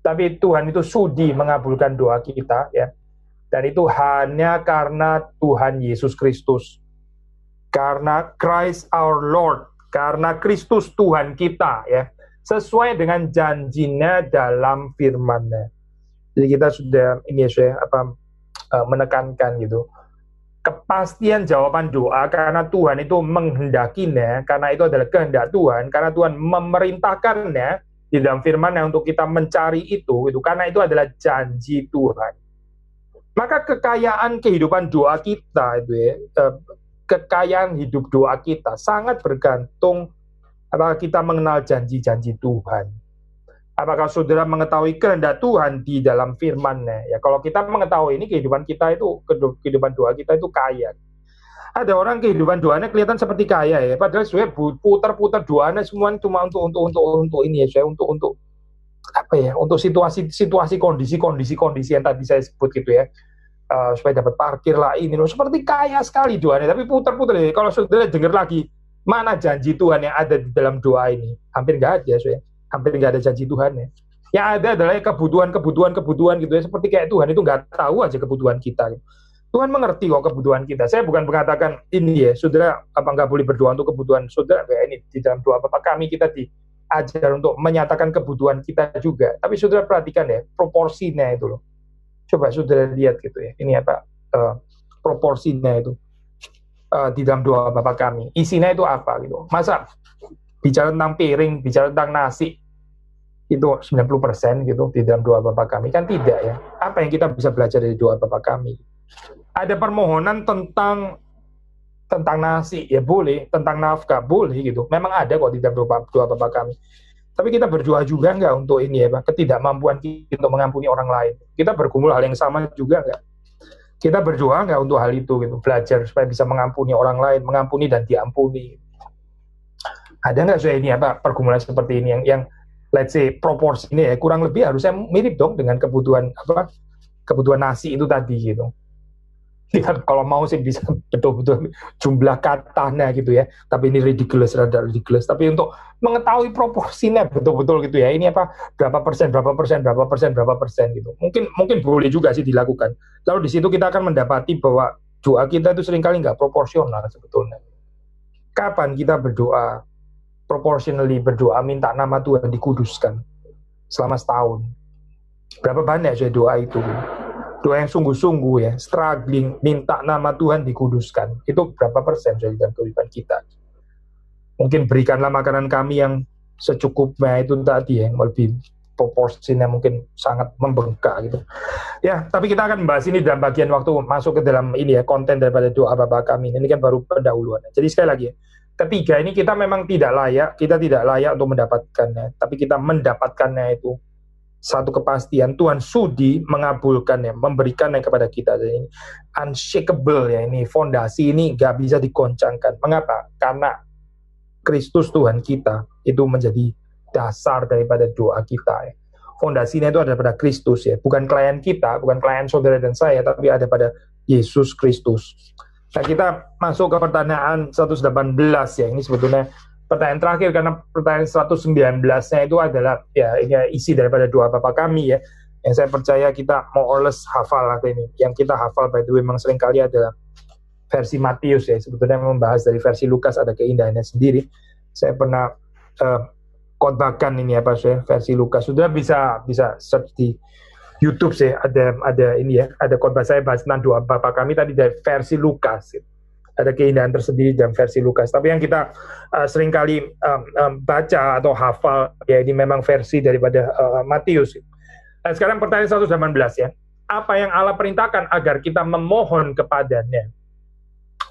Tapi Tuhan itu sudi mengabulkan doa kita ya. Dan itu hanya karena Tuhan Yesus Kristus. Karena Christ our Lord, karena Kristus Tuhan kita ya. Sesuai dengan janjinya dalam firman-Nya. Jadi kita sudah menekankan gitu. Kepastian jawaban doa karena Tuhan itu menghendakinya, karena itu adalah kehendak Tuhan, karena Tuhan memerintahkannya di dalam firman-Nya untuk kita mencari itu karena itu adalah janji Tuhan. Maka kekayaan kehidupan doa kita kekayaan hidup doa kita sangat bergantung apakah kita mengenal janji-janji Tuhan. Apakah saudara mengetahui kehendak Tuhan di dalam firman-Nya? Ya, kalau kita mengetahui ini, kehidupan doa kita itu kaya. Ada orang kehidupan doanya kelihatan seperti kaya ya, padahal sebenarnya putar-putar doanya semua cuma untuk ini ya, untuk situasi kondisi yang tadi saya sebut gitu ya, supaya dapat parkir lah ini loh, seperti kaya sekali doanya, tapi putar-putar ya. Kalau saudara dengar lagi, mana janji Tuhan yang ada di dalam doa ini? Hampir nggak ada, hampir nggak ada janji Tuhan ya. Yang ada adalah kebutuhan gitu ya, seperti kayak Tuhan itu nggak tahu aja kebutuhan kita. Tuhan mengerti kok kebutuhan kita. Saya bukan mengatakan ini ya, saudara nggak boleh berdoa untuk kebutuhan saudara. Kayak ini di dalam doa Bapa kami kita diajar untuk menyatakan kebutuhan kita juga. Tapi saudara perhatikan ya, proporsinya itu loh. Coba saudara lihat gitu ya. Ini proporsinya itu di dalam doa Bapa kami. Isinya itu apa gitu? Masa bicara tentang piring, bicara tentang nasi, itu 90% gitu di dalam doa Bapa kami? Kan tidak ya. Apa yang kita bisa belajar dari doa Bapa kami? Ada permohonan tentang nasi, ya boleh, tentang nafkah, boleh gitu. Memang ada kok di dalam doa Bapa kami. Tapi kita berdoa juga nggak untuk ini ya Pak, ketidakmampuan kita untuk mengampuni orang lain. Kita bergumul hal yang sama juga nggak? Kita berdoa nggak untuk hal itu gitu, belajar supaya bisa mengampuni orang lain, mengampuni dan diampuni. Ada nggak saya ini apa pergumulan seperti ini yang let's say proporsi ini ya kurang lebih harusnya mirip dong dengan kebutuhan nasi itu tadi gitu. Kita kalau mau sih bisa betul-betul jumlah katanya gitu ya, tapi ini ridiculous, rada ridiculous. Tapi untuk mengetahui proporsinya betul-betul gitu ya, ini apa berapa persen gitu. Mungkin boleh juga sih dilakukan. Lalu di situ kita akan mendapati bahwa doa kita itu seringkali nggak proporsional sebetulnya. Kapan kita berdoa proportionally, berdoa minta nama Tuhan dikuduskan selama setahun? Berapa banyak saya doa itu? Doa yang sungguh-sungguh ya, struggling, minta nama Tuhan dikuduskan. Itu berapa persen dari dalam kehidupan kita? Mungkin berikanlah makanan kami yang secukupnya itu tadi ya, yang lebih proporsinya mungkin sangat membengkak gitu. Ya, tapi kita akan membahas ini dalam bagian waktu masuk ke dalam ini ya, konten daripada doa Bapa kami. Ini kan baru pendahuluan. Jadi sekali lagi ya, ketiga ini kita memang tidak layak untuk mendapatkannya, tapi kita mendapatkannya itu satu kepastian Tuhan sudi mengabulkannya, memberikannya kepada kita. Jadi ini unshakable ya, ini fondasi ini nggak bisa digoncangkan. Mengapa? Karena Kristus Tuhan kita itu menjadi dasar daripada doa kita ya. Fondasinya itu ada pada Kristus ya, bukan klien kita, bukan klien saudara dan saya, tapi ada pada Yesus Kristus. Nah kita masuk ke pertanyaan 118 ya, ini sebetulnya pertanyaan terakhir karena pertanyaan 119-nya itu adalah ya ini isi daripada doa Bapa kami ya, yang saya percaya kita more or less hafal atau ini. Yang kita hafal by the way memang seringkali adalah versi Matius ya, sebetulnya membahas dari versi Lukas ada keindahannya sendiri. Saya pernah khotbahkan ini apa saya versi Lukas, sudah bisa search di YouTube sih, ada ini ya, ada khotbah saya bahas tentang doa Bapa kami tadi dari versi Lukas gitu. Ada keindahan tersendiri dalam versi Lukas. Tapi yang kita seringkali baca atau hafal, ya ini memang versi daripada Matius. Nah, sekarang pertanyaan 118 ya. Apa yang Allah perintahkan agar kita memohon kepadanya?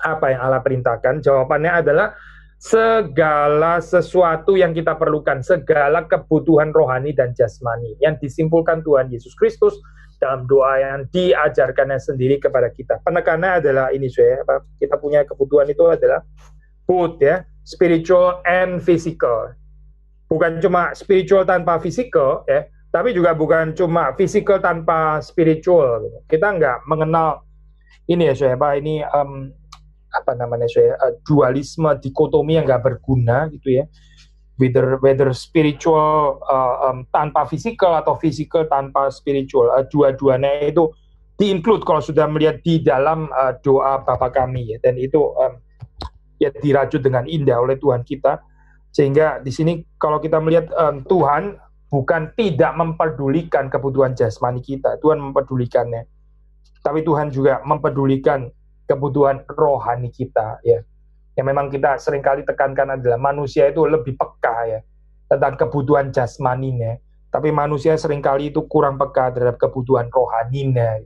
Apa yang Allah perintahkan? Jawabannya adalah segala sesuatu yang kita perlukan, segala kebutuhan rohani dan jasmani yang disimpulkan Tuhan Yesus Kristus dalam doa yang diajarkannya sendiri kepada kita. Penekanannya adalah ini saya, kita punya kebutuhan itu adalah both ya, spiritual and physical. Bukan cuma spiritual tanpa physical ya, tapi juga bukan cuma physical tanpa spiritual. Kita nggak mengenal ini ya saya, ini apa namanya saya, dualisme, dikotomi yang nggak berguna gitu ya. Whether spiritual tanpa physical atau physical tanpa spiritual, dua-duanya itu di-include kalau sudah melihat di dalam doa Bapa kami ya, dan itu ya dirajut dengan indah oleh Tuhan kita, sehingga di sini kalau kita melihat Tuhan bukan tidak memperdulikan kebutuhan jasmani kita, Tuhan memperdulikannya, tapi Tuhan juga memperdulikan kebutuhan rohani kita ya. Yang memang kita seringkali tekankan adalah manusia itu lebih peka ya tentang kebutuhan jasmaninya, tapi manusia seringkali itu kurang peka terhadap kebutuhan rohaninya.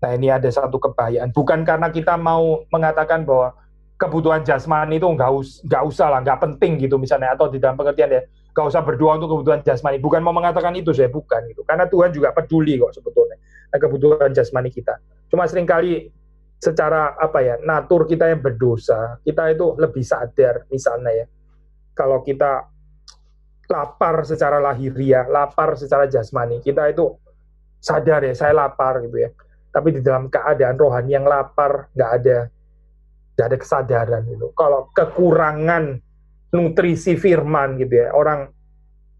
Nah ini ada satu kebahayaan, bukan karena kita mau mengatakan bahwa kebutuhan jasmani itu nggak usah lah, nggak penting gitu misalnya, atau di dalam pengertian ya nggak usah berdoa untuk kebutuhan jasmani, bukan mau mengatakan itu saya, bukan gitu, karena Tuhan juga peduli kok sebetulnya kebutuhan jasmani kita. Cuma seringkali secara apa ya, natur kita yang berdosa, kita itu lebih sadar misalnya ya, kalau kita lapar secara lahiriah, lapar secara jasmani, kita itu sadar ya, saya lapar gitu ya, tapi di dalam keadaan rohani yang lapar nggak ada kesadaran gitu. Kalau kekurangan nutrisi firman gitu ya, orang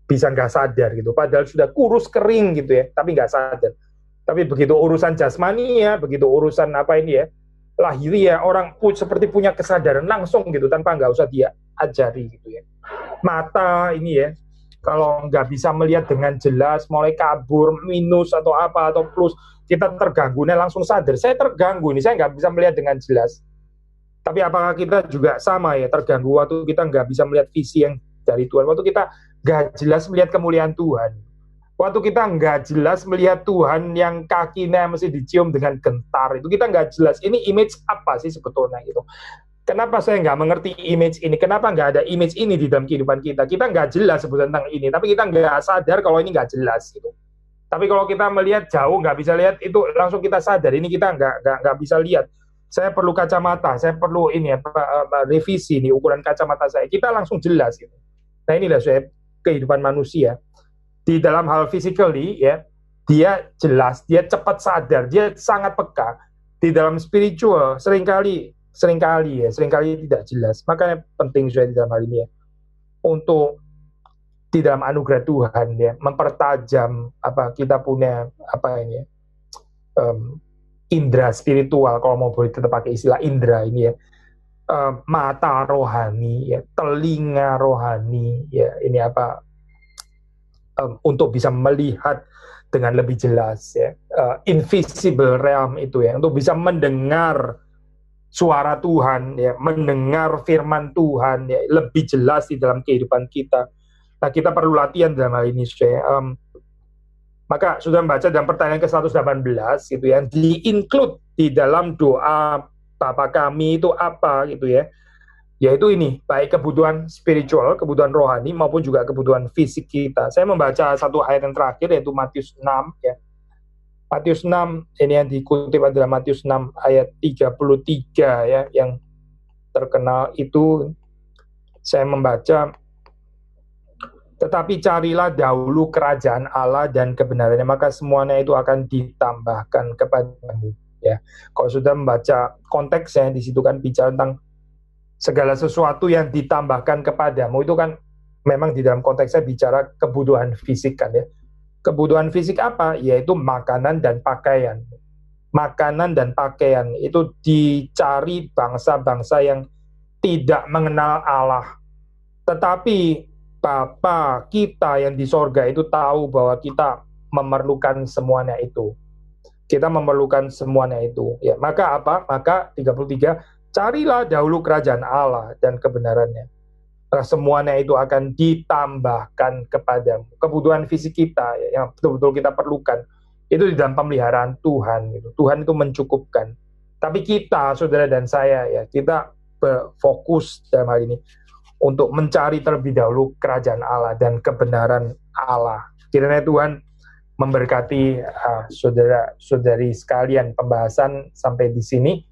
bisa nggak sadar gitu, padahal sudah kurus kering gitu ya, tapi nggak sadar. Tapi begitu urusan jasmani ya, begitu urusan apa ini ya, lahiriah, orang seperti punya kesadaran langsung gitu, tanpa nggak usah dia ajari gitu ya. Mata ini ya, kalau nggak bisa melihat dengan jelas, mulai kabur, minus atau apa, atau plus, kita terganggunya langsung sadar, saya terganggu ini, saya nggak bisa melihat dengan jelas. Tapi apakah kita juga sama ya, terganggu waktu kita nggak bisa melihat visi yang dari Tuhan, waktu kita nggak jelas melihat kemuliaan Tuhan, waktu kita nggak jelas melihat Tuhan yang kakinya mesti dicium dengan gentar, itu kita nggak jelas, ini image apa sih sebetulnya gitu. Kenapa saya nggak mengerti image ini? Kenapa nggak ada image ini di dalam kehidupan kita? Kita nggak jelas sebut tentang ini, tapi kita nggak sadar kalau ini nggak jelas gitu. Tapi kalau kita melihat jauh, nggak bisa lihat itu, langsung kita sadar ini kita nggak bisa lihat. Saya perlu kacamata, saya perlu ini revisi nih ukuran kacamata saya. Kita langsung jelas gitu. Nah inilah saya kehidupan manusia di dalam hal physically ya, dia jelas, dia cepat sadar, dia sangat peka. Di dalam spiritual seringkali tidak jelas. Makanya penting saya di dalam hal ini ya, untuk di dalam anugerah Tuhan ya, mempertajam apa kita punya apa ini ya, indera spiritual, kalau mau boleh tetap pakai istilah indera ini ya, mata rohani ya, telinga rohani ya, ini apa, untuk bisa melihat dengan lebih jelas ya, invisible realm itu ya, untuk bisa mendengar suara Tuhan ya, mendengar firman Tuhan ya, lebih jelas di dalam kehidupan kita. Nah, kita perlu latihan dalam hal ini saya. Maka sudah membaca dalam pertanyaan ke-118 gitu ya, di-include di dalam doa Bapa kami itu apa gitu ya. Yaitu ini, baik kebutuhan spiritual, kebutuhan rohani maupun juga kebutuhan fisik kita. Saya membaca satu ayat yang terakhir yaitu Matius 6 ya. Matius 6 ini yang dikutip adalah Matius 6 ayat 33 ya, yang terkenal itu. Saya membaca, tetapi carilah dahulu kerajaan Allah dan kebenarannya, maka semuanya itu akan ditambahkan kepadamu ya. Kalau sudah membaca konteksnya, di situ kan bicara tentang segala sesuatu yang ditambahkan kepadamu, itu kan memang di dalam konteksnya bicara kebutuhan fisik kan ya. Kebutuhan fisik apa? Yaitu makanan dan pakaian. Makanan dan pakaian itu dicari bangsa-bangsa yang tidak mengenal Allah. Tetapi Bapa kita yang di sorga itu tahu bahwa kita memerlukan semuanya itu. Kita memerlukan semuanya itu. Ya, maka apa? Maka 33, carilah dahulu kerajaan Allah dan kebenarannya. Nah, semuanya itu akan ditambahkan kepadamu. Kebutuhan fisik kita ya, yang betul-betul kita perlukan itu di dalam pemeliharaan Tuhan. Gitu. Tuhan itu mencukupkan. Tapi kita, saudara dan saya, ya kita berfokus dalam hal ini untuk mencari terlebih dahulu kerajaan Allah dan kebenaran Allah. Kiranya Tuhan memberkati saudara-saudari sekalian. Pembahasan sampai di sini.